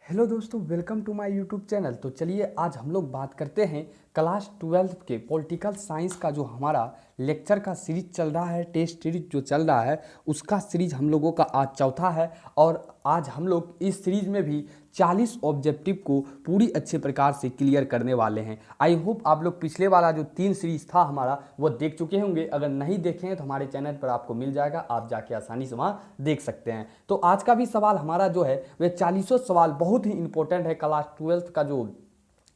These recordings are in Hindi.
हेलो दोस्तों, welcome to my YouTube channel. तो चलिए आज हम लोग बात करते हैं क्लास 12 के पॉलिटिकल साइंस का जो हमारा लेक्चर का सीरीज चल रहा है, टेस्ट सीरीज जो चल रहा है उसका सीरीज हम लोगों का आज चौथा है। और आज हम लोग इस सीरीज में भी 40 ऑब्जेक्टिव को पूरी अच्छे प्रकार से क्लियर करने वाले हैं। आई होप आप लोग पिछले वाला जो 3 सीरीज था हमारा वो देख चुके होंगे। अगर नहीं देखे हैं तो हमारे चैनल पर आपको मिल जाएगा, आप जाके आसानी से वहाँ देख सकते हैं। तो आज का भी सवाल हमारा जो है वह 40 सवाल बहुत ही इंपॉर्टेंट है। क्लास 12 का जो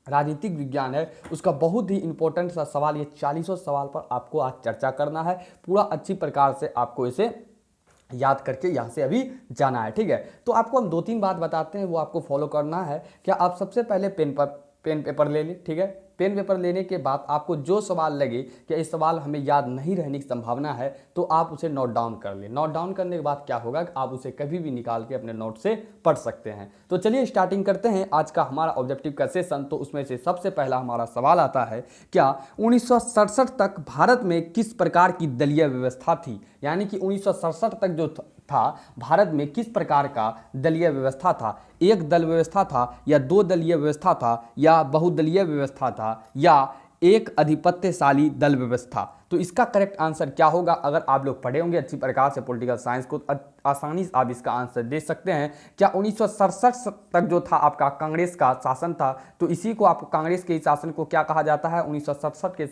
राजनीतिक विज्ञान है उसका बहुत ही इंपॉर्टेंट सा सवाल, ये 40 सवाल पर आपको आज चर्चा करना है। पूरा अच्छी प्रकार से आपको इसे याद करके यहाँ से अभी जाना है, ठीक है। तो आपको हम 2-3 बात बताते हैं, वो आपको फॉलो करना है। क्या आप सबसे पहले पेन पेपर ले लें, ठीक है। पेन पेपर लेने के बाद आपको जो सवाल लगे कि इस सवाल हमें याद नहीं रहने की संभावना है तो आप उसे नोट डाउन कर लें। नोट डाउन करने के बाद क्या होगा कि आप उसे कभी भी निकाल के अपने नोट से पढ़ सकते हैं। तो चलिए स्टार्टिंग करते हैं आज का हमारा ऑब्जेक्टिव का सेशन। तो उसमें से सबसे पहला हमारा सवाल आता है, क्या 1967 तक भारत में किस प्रकार की दलीय व्यवस्था थी। यानी कि 1967 तक जो था भारत में किस प्रकार का दलीय व्यवस्था था। एक दल व्यवस्था था या दो दलीय व्यवस्था था या बहुदलीय व्यवस्था था या एक अधिपत्यशाली दल व्यवस्था। तो इसका करेक्ट आंसर क्या होगा। अगर आप लोग पढ़े होंगे अच्छी प्रकार से पॉलिटिकल साइंस को आसानी से आप इसका आंसर दे सकते हैं। क्या 1967 तक जो था आपका कांग्रेस का शासन था, तो इसी को आप कांग्रेस के शासन को क्या कहा जाता है, 1967 के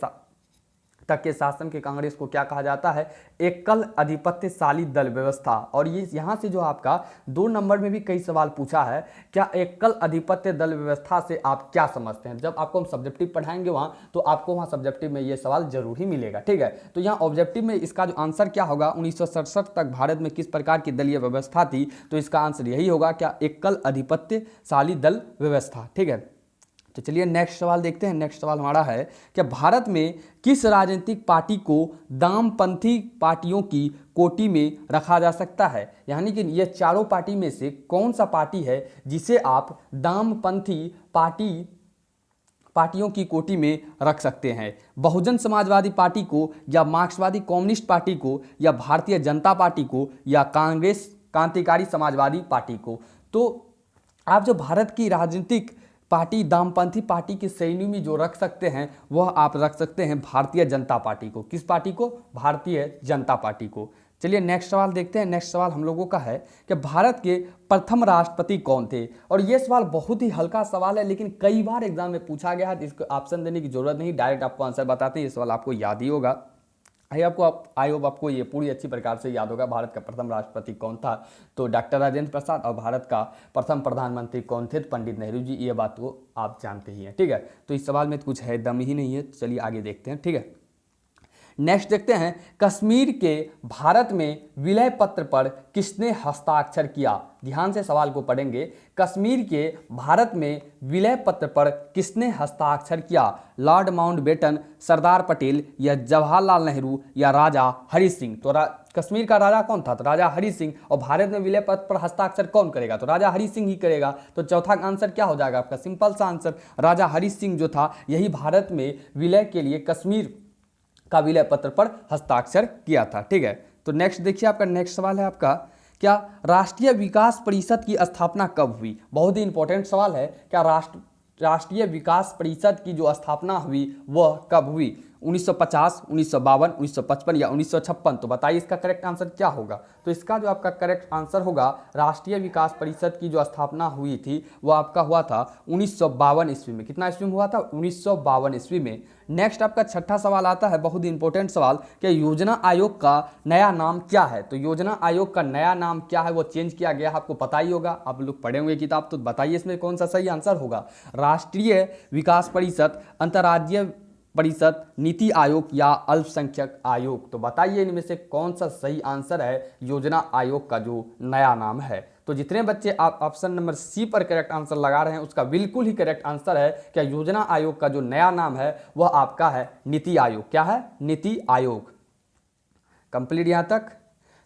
तक के शासन के कांग्रेस को क्या कहा जाता है, एकल अधिपत्यशाली दल व्यवस्था। और ये यहाँ से जो आपका 2 नंबर में भी कई सवाल पूछा है, क्या एकल अधिपत्य दल व्यवस्था से आप क्या समझते हैं। जब आपको हम सब्जेक्टिव पढ़ाएंगे वहाँ तो आपको वहाँ सब्जेक्टिव में ये सवाल जरूर ही मिलेगा, ठीक है। तो यहाँ ऑब्जेक्टिव में इसका जो आंसर क्या होगा, 1967 तक भारत में किस प्रकार की दलीय व्यवस्था थी, तो इसका आंसर यही होगा, क्या एकल अधिपत्यशाली दल व्यवस्था, ठीक है। तो चलिए नेक्स्ट सवाल देखते हैं। नेक्स्ट सवाल हमारा है, कि भारत में किस राजनीतिक पार्टी को दामपंथी पार्टियों की कोटि में रखा जा सकता है। यानी कि ये चारों पार्टी में से कौन सा पार्टी है जिसे आप दामपंथी पार्टियों की कोटि में रख सकते हैं। बहुजन समाजवादी पार्टी को या मार्क्सवादी कम्युनिस्ट पार्टी को या भारतीय जनता पार्टी को या कांग्रेस क्रांतिकारी समाजवादी पार्टी को। तो आप जो भारत की राजनीतिक पार्टी दामपंथी पार्टी की श्रेणी में जो रख सकते हैं वह आप रख सकते हैं भारतीय जनता पार्टी को। किस पार्टी को, भारतीय जनता पार्टी को। चलिए नेक्स्ट सवाल देखते हैं। नेक्स्ट सवाल हम लोगों का है कि भारत के प्रथम राष्ट्रपति कौन थे। और ये सवाल बहुत ही हल्का सवाल है लेकिन कई बार एग्जाम में पूछा गया है, इसको ऑप्शन देने की जरूरत नहीं, डायरेक्ट आपको आंसर बताते हैं। ये सवाल आपको याद ही होगा। आई होप आपको ये पूरी अच्छी प्रकार से याद होगा। भारत का प्रथम राष्ट्रपति कौन था, तो डॉक्टर राजेंद्र प्रसाद। और भारत का प्रथम प्रधानमंत्री कौन थे, तो पंडित नेहरू जी। ये बात को आप जानते ही हैं, ठीक है। तो इस सवाल में कुछ है दम ही नहीं है। चलिए आगे देखते हैं, ठीक है। नेक्स्ट देखते हैं, कश्मीर के भारत में विलय पत्र पर किसने हस्ताक्षर किया। ध्यान से सवाल को पढ़ेंगे। कश्मीर के भारत में विलय पत्र पर किसने हस्ताक्षर किया। लॉर्ड माउंटबेटन, सरदार पटेल या जवाहरलाल नेहरू या राजा हरि सिंह। तो कश्मीर का राजा कौन था, तो राजा हरि सिंह। और भारत में विलय पत्र पर हस्ताक्षर कौन करेगा, तो राजा हरि सिंह ही करेगा। तो चौथा आंसर क्या हो जाएगा आपका, सिंपल सा आंसर, राजा हरि सिंह जो था यही भारत में विलय के लिए कश्मीर का विलय पत्र पर हस्ताक्षर किया था, ठीक है। तो नेक्स्ट देखिए, आपका नेक्स्ट सवाल है आपका, क्या राष्ट्रीय विकास परिषद की स्थापना कब हुई। बहुत ही इंपॉर्टेंट सवाल है। क्या राष्ट्रीय विकास परिषद की जो स्थापना हुई वह कब हुई, 1950, 1952, 1955 या 1956। तो बताइए इसका करेक्ट आंसर क्या होगा। तो इसका जो आपका करेक्ट आंसर होगा, राष्ट्रीय विकास परिषद की जो स्थापना हुई थी वो आपका हुआ था 1952 ईस्वी में। कितना ईस्वी में हुआ था, 1952 ईस्वी में। नेक्स्ट आपका छठा सवाल आता है, बहुत ही इंपॉर्टेंट सवाल, कि योजना आयोग का नया नाम क्या है। तो योजना आयोग का नया नाम क्या है, वो चेंज किया गया, आपको पता ही होगा, आप लोग पढ़े होंगे किताब। तो बताइए इसमें कौन सा सही आंसर होगा, राष्ट्रीय विकास परिषद, अंतर्राज्यीय परिषद, नीति आयोग या अल्पसंख्यक आयोग। तो बताइए इनमें से कौन सा सही आंसर है योजना आयोग का जो नया नाम है। तो जितने बच्चे आप ऑप्शन नंबर सी पर करेक्ट आंसर लगा रहे हैं उसका बिल्कुल ही करेक्ट आंसर है, क्या योजना आयोग का जो नया नाम है वह आपका है नीति आयोग। क्या है, नीति आयोग। कंप्लीट यहां तक।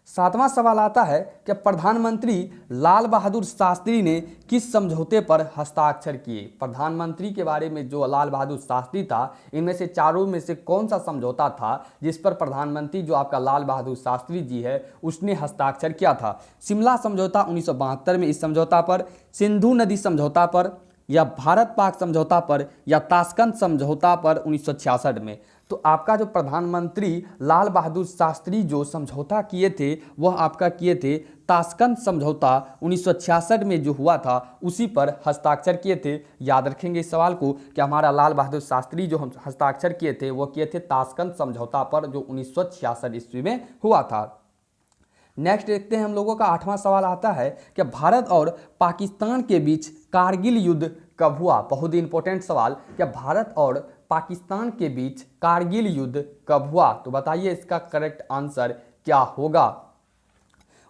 सातवां सवाल आता है कि प्रधानमंत्री लाल बहादुर शास्त्री ने किस समझौते पर हस्ताक्षर किए। प्रधानमंत्री के बारे में जो लाल बहादुर शास्त्री था, इनमें से चारों में से कौन सा समझौता था जिस पर प्रधानमंत्री जो आपका लाल बहादुर शास्त्री जी है उसने हस्ताक्षर किया था। शिमला समझौता 1972 में इस समझौता पर, सिंधु नदी समझौता पर, या भारत पाक समझौता पर, या ताशकंद समझौता पर 1966 में। तो आपका जो प्रधानमंत्री लाल बहादुर शास्त्री जो समझौता किए थे वह आपका किए थे ताशकंद समझौता 1966 में जो हुआ था उसी पर हस्ताक्षर किए थे। याद रखेंगे इस सवाल को कि हमारा लाल बहादुर शास्त्री जो हम हस्ताक्षर किए थे वो किए थे ताशकंद समझौता पर जो 1966 ईस्वी में हुआ था। नेक्स्ट देखते हैं हम लोगों का आठवां सवाल आता है कि भारत और पाकिस्तान के बीच कारगिल युद्ध कब हुआ। बहुत ही इंपॉर्टेंट सवाल, कि भारत और पाकिस्तान के बीच कारगिल युद्ध कब हुआ। तो बताइए इसका करेक्ट आंसर क्या होगा।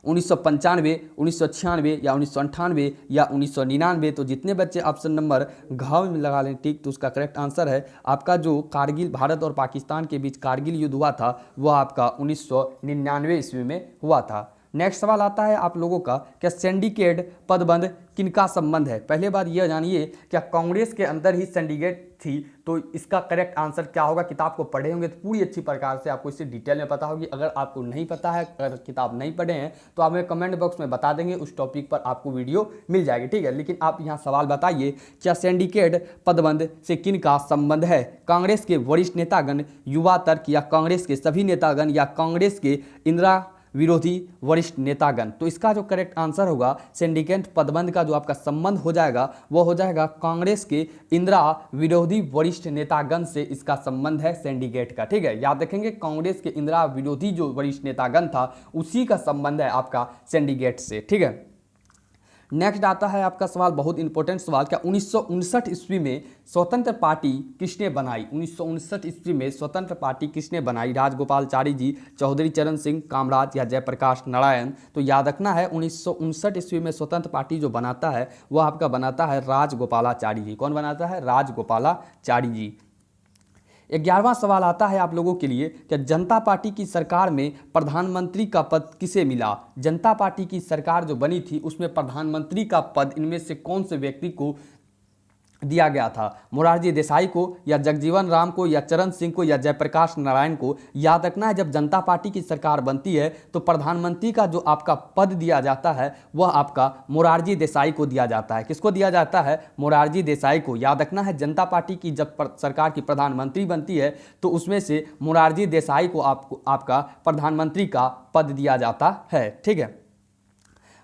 1995, 1996 या 1998 या 1999। तो जितने बच्चे ऑप्शन नंबर घ में लगा लें टिक, तो उसका करेक्ट आंसर है आपका जो कारगिल, भारत और पाकिस्तान के बीच कारगिल युद्ध हुआ था वह आपका 1999 ईस्वी में हुआ था। नेक्स्ट सवाल आता है आप लोगों का, क्या सिंडिकेट पदबंध किनका संबंध है। पहले बात यह जानिए क्या कांग्रेस के अंदर ही सिंडिकेट थी, तो इसका करेक्ट आंसर क्या होगा। किताब को पढ़े होंगे तो पूरी अच्छी प्रकार से आपको इससे डिटेल में पता होगी। अगर आपको नहीं पता है, अगर किताब नहीं पढ़े हैं तो आप हमें कमेंट बॉक्स में बता देंगे, उस टॉपिक पर आपको वीडियो मिल जाएगी, ठीक है। लेकिन आप यहाँ सवाल बताइए, क्या सिंडिकेट पदबंध से किनका संबंध है। कांग्रेस के वरिष्ठ नेतागण, युवा तर्क, या कांग्रेस के सभी नेतागण, या कांग्रेस के इंदिरा विरोधी वरिष्ठ नेतागण। तो इसका जो करेक्ट आंसर होगा सिंडिकेट पदबंध का जो आपका संबंध हो जाएगा वो हो जाएगा कांग्रेस के इंदिरा विरोधी वरिष्ठ नेतागण से इसका संबंध है सिंडिकेट का, ठीक है। याद रखेंगे कांग्रेस के इंदिरा विरोधी जो वरिष्ठ नेतागण था उसी का संबंध है आपका सिंडिकेट से, ठीक है। नेक्स्ट आता है आपका सवाल, बहुत इंपॉर्टेंट सवाल, क्या 1959 ईस्वी में स्वतंत्र पार्टी किसने बनाई। 1959 ईस्वी में स्वतंत्र पार्टी किसने बनाई। राजगोपालाचारी जी, चौधरी चरण सिंह कामराज, या जयप्रकाश नारायण। तो याद रखना है 1959 ईस्वी में स्वतंत्र पार्टी जो बनाता है वह आपका बनाता है राजगोपालाचारी जी। कौन बनाता है, राजगोपालाचारी जी। 11वां सवाल आता है आप लोगों के लिए, कि जनता पार्टी की सरकार में प्रधानमंत्री का पद किसे मिला। जनता पार्टी की सरकार जो बनी थी उसमें प्रधानमंत्री का पद इनमें से कौन से व्यक्ति को दिया गया था। मोरारजी देसाई को, या जगजीवन राम को, या चरण सिंह को, या जयप्रकाश नारायण को। याद रखना है जब जनता पार्टी की सरकार बनती है तो प्रधानमंत्री का जो आपका पद दिया जाता है वह आपका मोरारजी देसाई को दिया जाता है। किसको दिया जाता है, मोरारजी देसाई को। याद रखना है जनता पार्टी की जब सरकार की प्रधानमंत्री बनती है तो उसमें से मोरारजी देसाई को आपका प्रधानमंत्री का पद दिया जाता है, ठीक है।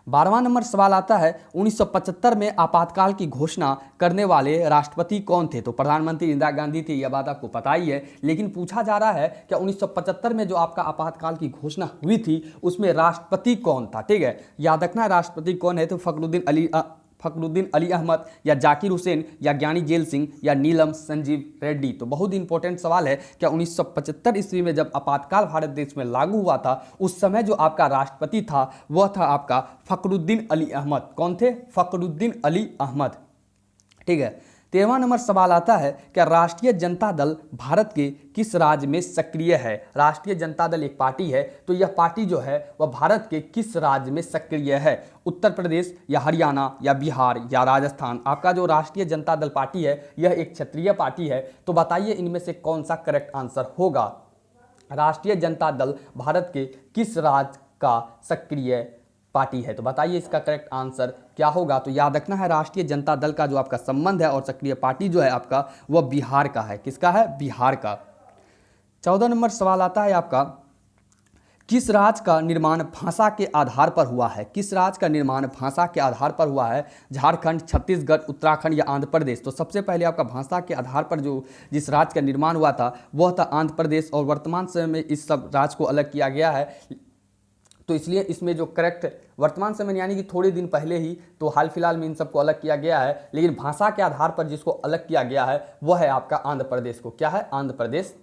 12वां नंबर सवाल आता है, 1975 में आपातकाल की घोषणा करने वाले राष्ट्रपति कौन थे। तो प्रधानमंत्री इंदिरा गांधी थी, यह बात आपको पता ही है। लेकिन पूछा जा रहा है कि 1975 में जो आपका आपातकाल की घोषणा हुई थी उसमें राष्ट्रपति कौन था, ठीक है। याद रखना राष्ट्रपति कौन है, तो फखरुद्दीन अली अहमद, या जाकिर हुसैन, या ज्ञानी जेल सिंह, या नीलम संजीव रेड्डी। तो बहुत इंपॉर्टेंट सवाल है, क्या 1975 ईस्वी में जब आपातकाल भारत देश में लागू हुआ था उस समय जो आपका राष्ट्रपति था वह था आपका फखरुद्दीन अली अहमद। कौन थे, फखरुद्दीन अली अहमद, ठीक है। 13वां नंबर सवाल आता है, क्या राष्ट्रीय जनता दल भारत के किस राज्य में सक्रिय है। राष्ट्रीय जनता दल एक पार्टी है, तो यह पार्टी जो है वह भारत के किस राज्य में सक्रिय है। उत्तर प्रदेश, या हरियाणा, या बिहार, या राजस्थान। आपका जो राष्ट्रीय जनता दल पार्टी है यह एक क्षेत्रीय पार्टी है। तो बताइए इनमें से कौन सा करेक्ट आंसर होगा। राष्ट्रीय जनता दल भारत के किस राज्य का सक्रिय पार्टी है। तो बताइए इसका करेक्ट आंसर क्या होगा। तो याद रखना है राष्ट्रीय जनता दल का जो आपका संबंध है और सक्रिय पार्टी जो है आपका वह बिहार का है। किसका है, बिहार का। 14 नंबर सवाल आता है आपका, किस राज्य का निर्माण भाषा के आधार पर हुआ है। किस राज्य का निर्माण भाषा के आधार पर हुआ है। झारखंड, छत्तीसगढ़, उत्तराखंड, या आंध्र प्रदेश। तो सबसे पहले आपका भाषा के आधार पर जो जिस राज्य का निर्माण हुआ था वह था आंध्र प्रदेश, और वर्तमान समय में इस सब राज्य को अलग किया गया है। तो इसलिए इसमें जो करेक्ट वर्तमान समय यानी कि थोड़े दिन पहले ही, तो हाल फिलहाल में इन सबको अलग किया गया है। लेकिन भाषा के आधार पर जिसको अलग किया गया है वह है आपका आंध्र प्रदेश को। क्या है, आंध्र प्रदेश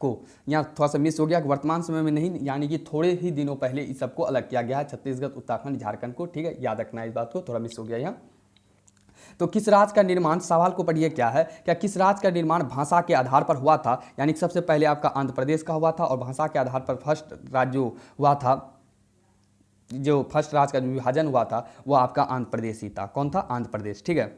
को। यहाँ थोड़ा सा मिस हो गया कि वर्तमान समय में नहीं, यानी कि थोड़े ही दिनों पहले इस सबको अलग किया गया है, छत्तीसगढ़, उत्तराखंड, झारखंड को, ठीक है। याद रखना है इस बात को, थोड़ा मिस हो गया यहाँ। तो किस राज्य का निर्माण, सवाल को पढ़िए क्या है, क्या किस राज्य का निर्माण भाषा के आधार पर हुआ था। यानी कि सबसे पहले आपका आंध्र प्रदेश का हुआ था और भाषा के आधार पर फर्स्ट राज्य जो हुआ था जो फर्स्ट राज्य का जो विभाजन हुआ था वो आपका आंध्र प्रदेश ही था। कौन था? आंध्र प्रदेश। ठीक है।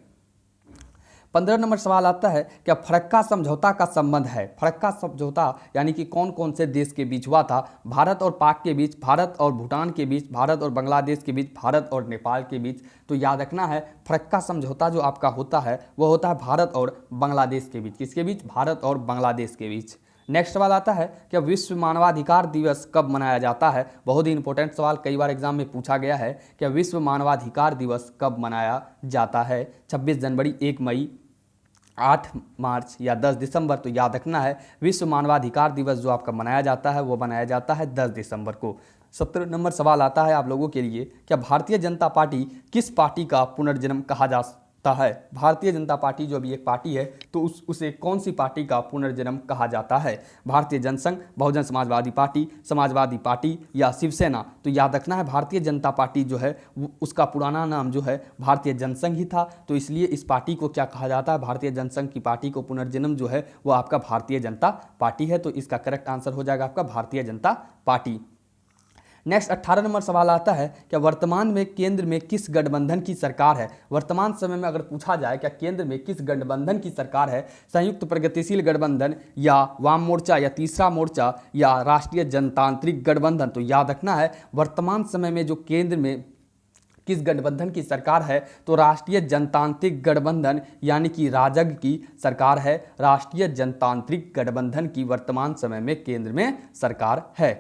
15 नंबर सवाल आता है, क्या फरक्का समझौता का संबंध है? फरक्का समझौता यानी कि कौन कौन से देश के बीच हुआ था? भारत और पाक के बीच, भारत और भूटान के बीच, भारत और बांग्लादेश के बीच, भारत और नेपाल के बीच। तो याद रखना है फरक्का समझौता जो आपका होता है वो होता है भारत और बांग्लादेश के बीच। किसके बीच? भारत और बांग्लादेश के बीच। नेक्स्ट सवाल आता है, क्या विश्व मानवाधिकार दिवस कब मनाया जाता है? बहुत ही इंपॉर्टेंट सवाल, कई बार एग्जाम में पूछा गया है। क्या विश्व मानवाधिकार दिवस कब मनाया जाता है? 26 जनवरी, 1 मई, 8 मार्च या 10 दिसंबर? तो याद रखना है विश्व मानवाधिकार दिवस जो आपका मनाया जाता है वो मनाया जाता है 10 दिसंबर को। 17 नंबर सवाल आता है आप लोगों के लिए, क्या भारतीय जनता पार्टी किस पार्टी का पुनर्जन्म कहा जाता है? भारतीय जनता पार्टी जो भी एक पार्टी है तो उसे कौन सी पार्टी का पुनर्जन्म कहा जाता है? भारतीय जनसंघ, बहुजन समाजवादी पार्टी या शिवसेना? तो याद रखना है भारतीय जनता पार्टी जो है उसका पुराना नाम जो है भारतीय जनसंघ ही था, तो इसलिए इस पार्टी को क्या कहा जाता है? भारतीय जनसंघ की पार्टी को पुनर्जन्म जो है वो आपका भारतीय जनता पार्टी है। तो इसका करेक्ट आंसर हो जाएगा आपका Bharatiya Janata party. Next 18 number सवाल आता है, क्या वर्तमान में केंद्र में किस गठबंधन की सरकार है? वर्तमान समय में अगर पूछा जाए क्या केंद्र में किस गठबंधन की सरकार है? संयुक्त प्रगतिशील गठबंधन या वाम मोर्चा या तीसरा मोर्चा या राष्ट्रीय जनतांत्रिक गठबंधन? तो याद रखना है वर्तमान समय में जो केंद्र में किस गठबंधन की सरकार है तो राष्ट्रीय जनतांत्रिक गठबंधन यानी कि राजग की सरकार है। राष्ट्रीय जनतांत्रिक गठबंधन की वर्तमान समय में केंद्र में सरकार है।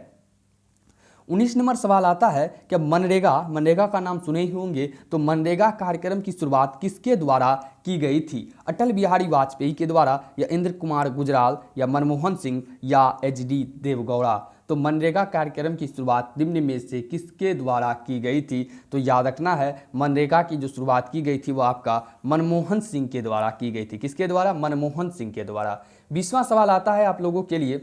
19 नंबर सवाल आता है, क्या मनरेगा का नाम सुने ही होंगे, तो मनरेगा कार्यक्रम की शुरुआत किसके द्वारा की गई थी? अटल बिहारी वाजपेयी के द्वारा या इंद्र कुमार गुजराल या मनमोहन सिंह या HD देवगौड़ा? तो मनरेगा कार्यक्रम की शुरुआत निम्न में से किसके द्वारा की गई थी? तो याद रखना है मनरेगा की जो शुरुआत की गई थी वो आपका मनमोहन सिंह के द्वारा की गई थी। किसके द्वारा? मनमोहन सिंह के द्वारा। 20वां सवाल आता है आप लोगों के लिए,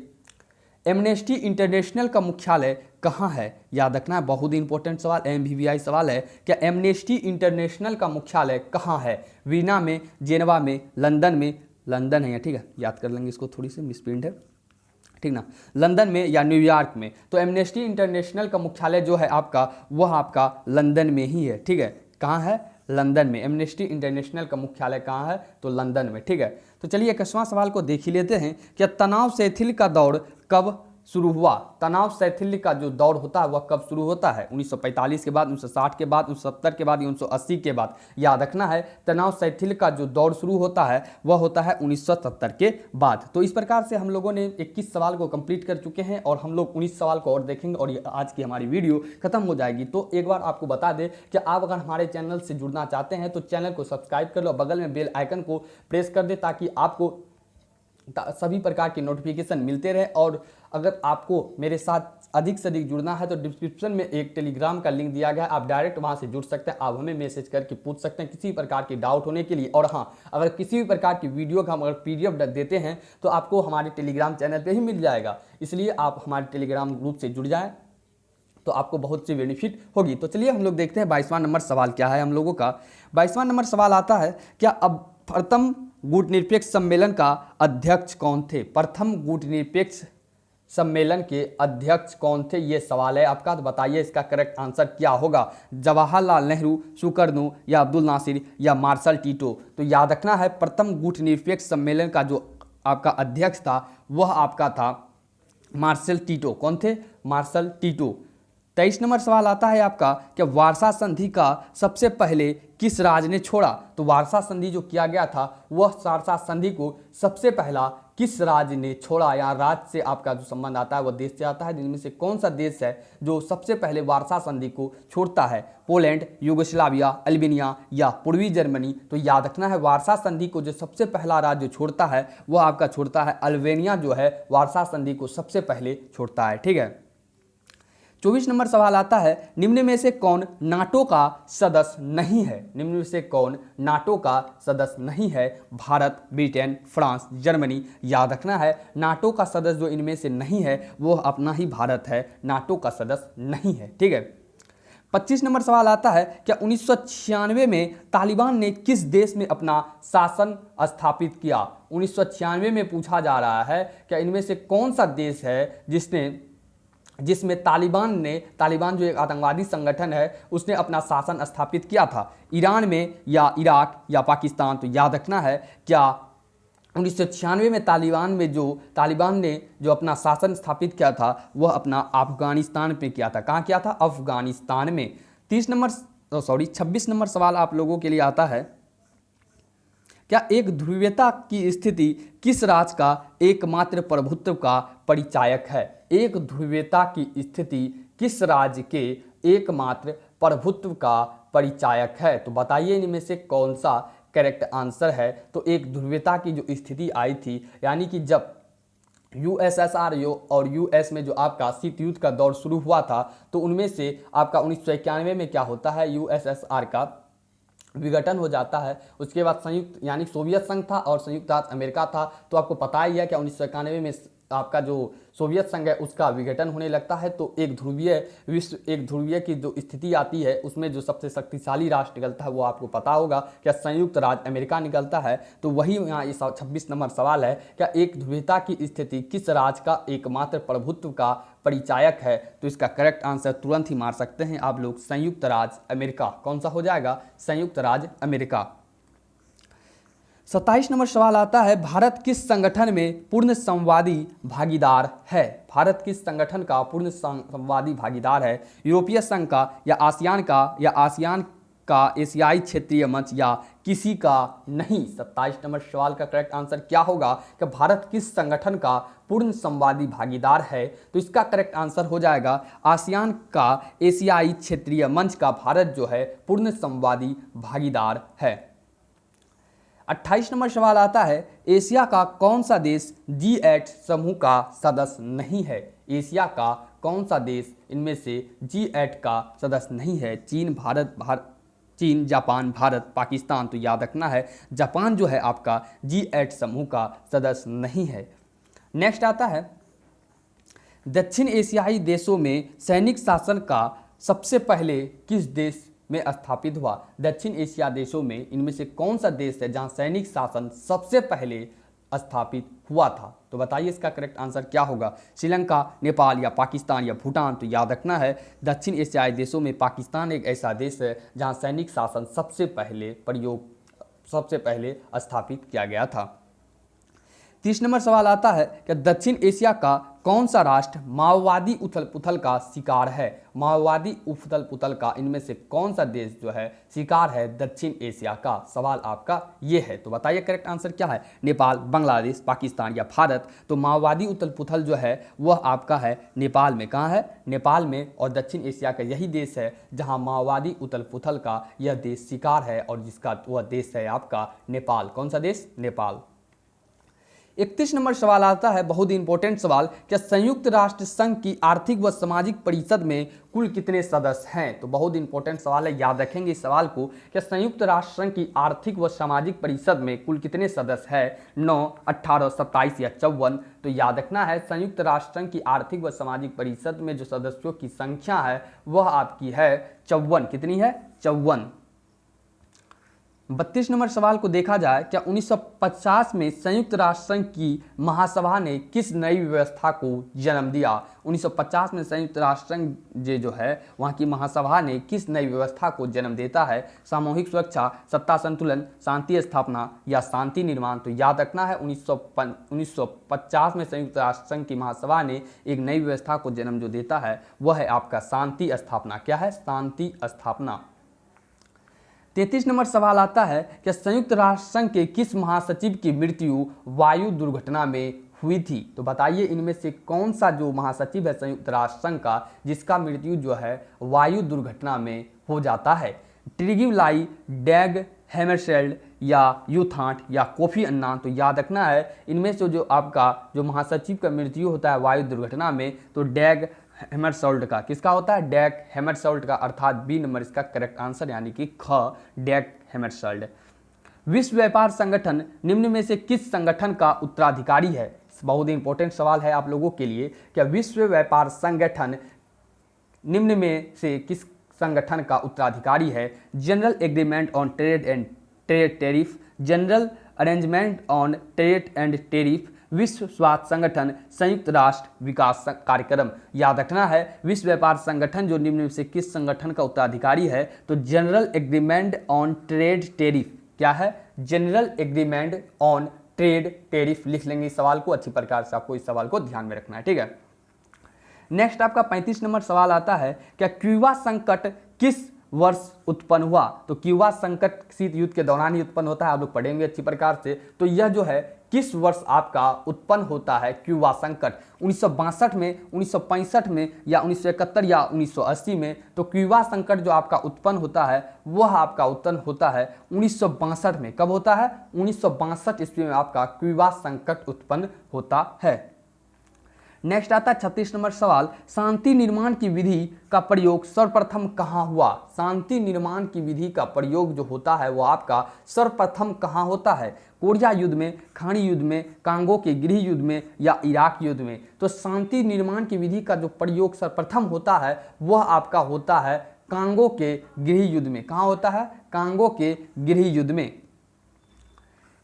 एमनेस्टी इंटरनेशनल का मुख्यालय कहाँ है? याद रखना है बहुत ही इंपॉर्टेंट सवाल, MVVI सवाल है। क्या एमनेस्टी इंटरनेशनल का मुख्यालय कहाँ है? वीना में, जेनेवा में, लंदन में? लंदन है, ठीक है, याद कर लेंगे इसको, थोड़ी सी मिसप्रिंट है, ठीक ना। लंदन में या न्यूयॉर्क में? तो एमनेस्टी इंटरनेशनल का मुख्यालय जो है आपका वह आपका लंदन में ही है। ठीक है, कहाँ है? लंदन में। एमनेस्टी इंटरनेशनल का मुख्यालय कहाँ है? तो लंदन में। ठीक है, तो चलिए 21वां सवाल को देख ही लेते हैं। क्या तनाव शैथिल्य का दौर कब शुरू हुआ? तनाव शैथिल्य का जो दौर होता है वह कब शुरू होता है? 1945 के बाद, 1960 के बाद, 1970 के बाद, 1980 के बाद? याद रखना है तनाव शैथिल्य का जो दौर शुरू होता है वह होता है 1970 के बाद। तो इस प्रकार से हम लोगों ने 21 सवाल को कंप्लीट कर चुके हैं और हम लोग 19 सवाल को और देखेंगे और आज की हमारी वीडियो खत्म हो जाएगी। तो एक बार आपको बता दें कि आप अगर हमारे चैनल से जुड़ना चाहते हैं तो चैनल को सब्सक्राइब कर लो, बगल में बेल आइकन को प्रेस कर दे ताकि आपको सभी प्रकार के नोटिफिकेशन मिलते रहे। और अगर आपको मेरे साथ अधिक से अधिक जुड़ना है तो डिस्क्रिप्शन में एक टेलीग्राम का लिंक दिया गया है, आप डायरेक्ट वहां से जुड़ सकते हैं। आप हमें मैसेज करके पूछ सकते हैं किसी प्रकार की डाउट होने के लिए। और हाँ, अगर किसी भी प्रकार की वीडियो का हम अगर PDF देते हैं तो आपको हमारे टेलीग्राम चैनल पर ही मिल जाएगा, इसलिए आप हमारे टेलीग्राम ग्रुप से जुड़ जाएँ तो आपको बहुत सी बेनिफिट होगी। तो चलिए हम लोग देखते हैं 22वां नंबर सवाल क्या है हम लोगों का। 22वां नंबर सवाल आता है, क्या अब प्रथम गुटनिरपेक्ष सम्मेलन का अध्यक्ष कौन थे? प्रथम गुटनिरपेक्ष सम्मेलन के अध्यक्ष कौन थे, ये सवाल है आपका। तो बताइए इसका करेक्ट आंसर क्या होगा? जवाहरलाल नेहरू, सुकर्णो या अब्दुल नासिर या मार्शल टीटो? तो याद रखना है प्रथम गुटनिरपेक्ष सम्मेलन का जो आपका अध्यक्ष था वह आपका था मार्शल टीटो। कौन थे? Marshal Tito. 23 नंबर सवाल आता है आपका, क्या वार्सा संधि का सबसे पहले किस राज्य ने छोड़ा? तो वार्सा संधि जो किया गया था वह वार्सा संधि को सबसे पहला किस राज्य ने छोड़ा? या राज्य से आपका जो संबंध आता है वह देश से आता है, जिनमें से कौन सा देश है जो सबसे पहले वार्सा संधि को छोड़ता है? पोलैंड, यूगोस्लाविया, अल्बानिया या पूर्वी जर्मनी? तो याद रखना है वार्सा संधि को जो सबसे पहला राज्य छोड़ता है वह आपका छोड़ता है अल्बानिया, जो है वार्सा संधि को सबसे पहले छोड़ता है। ठीक है, 24 नंबर सवाल आता है, निम्न में से कौन नाटो का सदस्य नहीं है? निम्न में से कौन नाटो का सदस्य नहीं है? Bharat, Britain, France, Germany? याद रखना है नाटो का सदस्य जो इनमें से नहीं है वो अपना ही भारत है, नाटो का सदस्य नहीं है। ठीक है, 25 नंबर सवाल आता है, क्या 1996 में तालिबान ने किस देश में अपना शासन स्थापित किया? 1996 में पूछा जा रहा है क्या इनमें से कौन सा देश है जिसमें तालिबान जो एक आतंकवादी संगठन है उसने अपना शासन स्थापित किया था ईरान में या इराक या पाकिस्तान। तो याद रखना है क्या 1996 में तालिबान ने जो अपना शासन स्थापित किया था वह अपना अफगानिस्तान में किया था। कहाँ किया था? अफगानिस्तान में। 26 नंबर सवाल आप लोगों के लिए आता है, क्या एक ध्रुवीयता की स्थिति किस राज्य का एकमात्र प्रभुत्व का परिचायक है? एक ध्रुवीयता की स्थिति किस राज्य के एकमात्र प्रभुत्व का परिचायक है? तो बताइए इनमें से कौन सा करेक्ट आंसर है। तो एक ध्रुवीयता की जो स्थिति आई थी, यानी कि जब यूएसएसआर और यूएस में जो आपका शीत युद्ध का दौर शुरू हुआ था, तो उनमें से आपका 1991 में क्या होता है, यूएसएसआर का विघटन हो जाता है। उसके बाद संयुक्त यानी सोवियत संघ था और संयुक्त राज्य अमेरिका था। तो आपको पता ही है कि 1991 में आपका जो सोवियत संघ है उसका विघटन होने लगता है। तो एक ध्रुवीय की जो स्थिति आती है उसमें जो सबसे शक्तिशाली राष्ट्र निकलता है वो आपको पता होगा, क्या संयुक्त राज्य अमेरिका निकलता है। तो वही यहाँ इस 26 नंबर सवाल है, क्या एक ध्रुवीयता की स्थिति किस राज्य का एकमात्र प्रभुत्व का परिचायक है? तो इसका करेक्ट आंसर तुरंत ही मार सकते हैं आप लोग, संयुक्त राज्य अमेरिका। कौन सा हो जाएगा? संयुक्त राज्य अमेरिका। 27 नंबर सवाल आता है, भारत किस संगठन में पूर्ण संवादी भागीदार है? भारत किस संगठन का पूर्ण संवादी भागीदार है? यूरोपीय संघ का या आसियान का एशियाई क्षेत्रीय मंच या किसी का नहीं? 27 नंबर सवाल का करेक्ट आंसर क्या होगा कि भारत किस संगठन का पूर्ण संवादी भागीदार है? तो इसका करेक्ट आंसर हो जाएगा आसियान का एशियाई क्षेत्रीय मंच का भारत जो है पूर्ण संवादी भागीदार है। 28 नंबर सवाल आता है, एशिया का कौन सा देश G8 समूह का सदस्य नहीं है? एशिया का कौन सा देश इनमें से G8 का सदस्य नहीं है? चीन, जापान, भारत, पाकिस्तान। तो याद रखना है जापान जो है आपका G8 समूह का सदस्य नहीं है। नेक्स्ट आता है, दक्षिण एशियाई देशों में सैनिक शासन का सबसे पहले किस देश में स्थापित हुआ? दक्षिण एशिया देशों में इनमें से कौन सा देश है जहां सैनिक शासन सबसे पहले स्थापित हुआ था? तो बताइए इसका करेक्ट आंसर क्या होगा? श्रीलंका, नेपाल या पाकिस्तान या भूटान। तो याद रखना है दक्षिण एशियाई देशों में पाकिस्तान एक ऐसा देश है जहां सैनिक शासन सबसे पहले स्थापित किया गया था। 30 नंबर सवाल आता है कि दक्षिण एशिया का कौन सा राष्ट्र माओवादी उथल पुथल का शिकार है? माओवादी उथल पुथल का इनमें से कौन सा देश जो है शिकार है दक्षिण एशिया का? सवाल आपका ये है। तो बताइए करेक्ट आंसर क्या है? नेपाल, बांग्लादेश, पाकिस्तान या भारत। तो माओवादी उथल पुथल जो है वह आपका है नेपाल में। कहाँ है? नेपाल में। और दक्षिण एशिया का यही देश है जहाँ माओवादी उथल पुथल का यह देश शिकार है और जिसका वह देश है आपका नेपाल। कौन सा देश? नेपाल। 31 नंबर सवाल आता है, बहुत ही इंपॉर्टेंट सवाल, क्या संयुक्त राष्ट्र संघ की आर्थिक व सामाजिक परिषद में कुल कितने सदस्य हैं? तो बहुत इंपॉर्टेंट सवाल है, याद रखेंगे इस सवाल को। क्या संयुक्त राष्ट्र संघ की आर्थिक व सामाजिक परिषद में कुल कितने सदस्य हैं? 9, 18, 27 या 54? तो याद रखना है संयुक्त राष्ट्र संघ की आर्थिक व सामाजिक परिषद में जो सदस्यों की संख्या है वह आपकी है 54। कितनी है? 54। 32 नंबर सवाल को देखा जाए, क्या 1950 में संयुक्त राष्ट्र संघ की महासभा ने किस नई व्यवस्था को जन्म दिया? 1950 में संयुक्त राष्ट्र संघ जो है वहाँ की महासभा ने किस नई व्यवस्था को जन्म देता है? सामूहिक सुरक्षा, सत्ता संतुलन, शांति स्थापना या शांति निर्माण? तो याद रखना है 1950 में संयुक्त राष्ट्र संघ की महासभा ने एक नई व्यवस्था को जन्म जो देता है वह है आपका शांति स्थापना। क्या है? शांति स्थापना। 33 नंबर सवाल आता है, क्या संयुक्त राष्ट्र संघ के किस महासचिव की मृत्यु वायु दुर्घटना में हुई थी? तो बताइए इनमें से कौन सा जो महासचिव है संयुक्त राष्ट्र संघ का जिसका मृत्यु जो है वायु दुर्घटना में हो जाता है? ट्रिगी लाई, डैग हैमरशेल्ड या यूथांट या कोफी अन्नान? तो याद रखना है इनमें से जो आपका जो महासचिव का मृत्यु होता है वायु दुर्घटना में तो डैग हैमरशोल्ड का। किसका होता है? डैग हैमरशोल्ड का, अर्थात बी नंबर इसका करेक्ट आंसर यानी कि ख, डैग हैमरशोल्ड। विश्व व्यापार संगठन निम्न में से किस संगठन का उत्तराधिकारी है? बहुत ही इंपॉर्टेंट सवाल है आप लोगों के लिए। क्या विश्व व्यापार संगठन निम्न में से किस संगठन का उत्तराधिकारी है? General agreement on trade and trade tariff, general arrangement on trade and tariff, विश्व स्वास्थ्य संगठन, संयुक्त राष्ट्र विकास कार्यक्रम। याद रखना है विश्व व्यापार संगठन जो निम्न में से किस संगठन का उत्तराधिकारी है, तो general agreement on trade tariff. क्या है? General agreement on trade tariff. लिख लेंगे इस सवाल को, अच्छी प्रकार से आपको इस सवाल को ध्यान में रखना है, ठीक है। नेक्स्ट आपका 35 नंबर सवाल आता है, क्या क्यूबा संकट किस वर्ष उत्पन्न हुआ? तो क्यूबा संकट शीत युद्ध के दौरान ही उत्पन्न होता है, आप लोग पढ़ेंगे अच्छी प्रकार से। तो यह जो है किस वर्ष आपका उत्पन्न होता है क्यूबा संकट? 1962 में, 1965 में, या 1971 या 1980 में? तो क्यूबा संकट जो आपका उत्पन्न होता है वह आपका उत्पन्न होता है 1962 में। कब होता है? 1962 ईस्वी में आपका क्यूबा संकट उत्पन्न होता है। नेक्स्ट आता है 36 नंबर सवाल, शांति निर्माण की विधि का प्रयोग सर्वप्रथम कहाँ हुआ? शांति निर्माण की विधि का प्रयोग जो होता है वो आपका सर्वप्रथम कहाँ होता है? कोरिया युद्ध में, खाड़ी युद्ध में, कांगो के गृह युद्ध में, या इराक युद्ध में? तो शांति निर्माण की विधि का जो प्रयोग सर्वप्रथम होता है वह आपका होता है कांगो के गृह युद्ध में। कहाँ होता है? कांगो के गृह युद्ध में।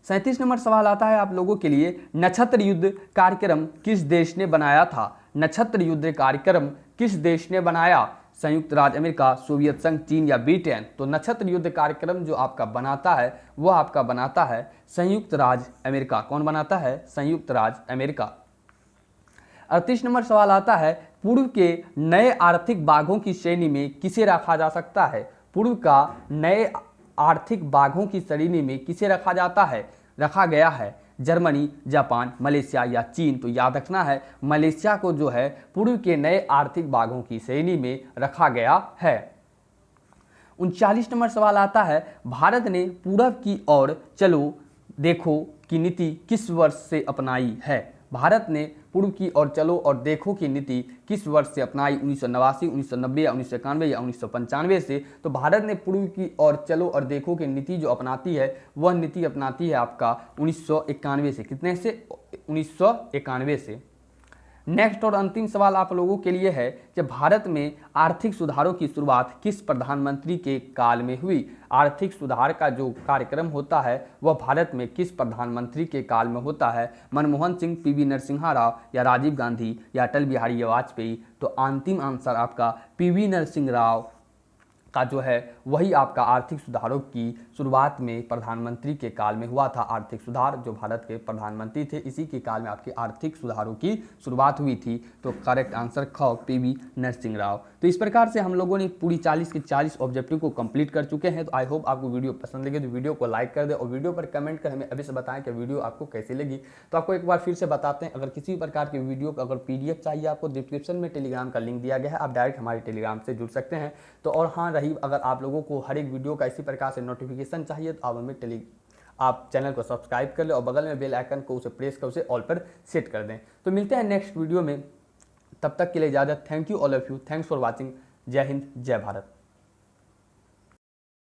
37 नंबर सवाल आता है आप लोगों के लिए, नक्षत्र युद्ध कार्यक्रम किस देश ने बनाया था? नक्षत्र युद्ध कार्यक्रम किस देश ने बनाया? संयुक्त राज्य अमेरिका, सोवियत संघ, चीन, या ब्रिटेन? तो नक्षत्र युद्ध कार्यक्रम जो आपका बनाता है वह आपका बनाता है संयुक्त राज्य अमेरिका। कौन बनाता है? संयुक्त राज्य अमेरिका। 38 नंबर सवाल आता है, पूर्व के नए आर्थिक बाघों की श्रेणी में किसे रखा जा सकता है? पूर्व का नए आर्थिक बाघों की श्रेणी में किसे रखा गया है? जर्मनी, जापान, मलेशिया, या चीन? तो याद रखना है मलेशिया को जो है पूर्व के नए आर्थिक बाघों की श्रेणी में रखा गया है। 39 नंबर सवाल आता है, भारत ने पूरब की ओर चलो देखो की नीति किस वर्ष से अपनाई है? भारत ने पूर्व की ओर चलो और देखो की नीति किस वर्ष से अपनाई? 1989, 1990, या 1991, या 1995 से? तो भारत ने पूर्व की ओर चलो और देखो की नीति जो अपनाती है वह नीति अपनाती है आपका 1991 से। कितने से? 1991 से। नेक्स्ट और अंतिम सवाल आप लोगों के लिए है कि भारत में आर्थिक सुधारों की शुरुआत किस प्रधानमंत्री के काल में हुई? आर्थिक सुधार का जो कार्यक्रम होता है वह भारत में किस प्रधानमंत्री के काल में होता है? मनमोहन सिंह, पीवी नरसिम्हा राव, या राजीव गांधी, या अटल बिहारी वाजपेयी? तो अंतिम आंसर आपका पीवी नरसिम्हा राव का जो है वही आपका आर्थिक सुधारों की शुरुआत में प्रधानमंत्री के काल में हुआ था। आर्थिक सुधार जो भारत के प्रधानमंत्री थे इसी के काल में आपकी आर्थिक सुधारों की शुरुआत हुई थी। तो करेक्ट आंसर ख, पीवी नरसिम्हा राव। तो इस प्रकार से हम लोगों ने पूरी 40 के 40 ऑब्जेक्टिव को कंप्लीट कर चुके हैं। तो आई होप आपको वीडियो पसंद लगे तो वीडियो को लाइक कर दे और वीडियो पर कमेंट कर हमें अभी से बताएं कि वीडियो आपको कैसी लगी। तो आपको एक बार फिर से बताते हैं, अगर किसी प्रकार की वीडियो का अगर PDF चाहिए आपको डिस्क्रिप्शन में टेलीग्राम का लिंक दिया गया है, आप डायरेक्ट हमारे टेलीग्राम से जुड़ सकते हैं। तो और हाँ रही अगर आप लोगों को हर एक वीडियो का इसी प्रकार से नोटिफिकेशन चाहिए तो आप हमें आप चैनल को सब्सक्राइब कर लें और बगल में बेल आइकन को उसे प्रेस कर उसे ऑल पर सेट कर दें। तो मिलते हैं नेक्स्ट वीडियो में, तब तक के लिए इजाज़त। Thank you all of you, thanks for watching. जय हिंद, जय भारत।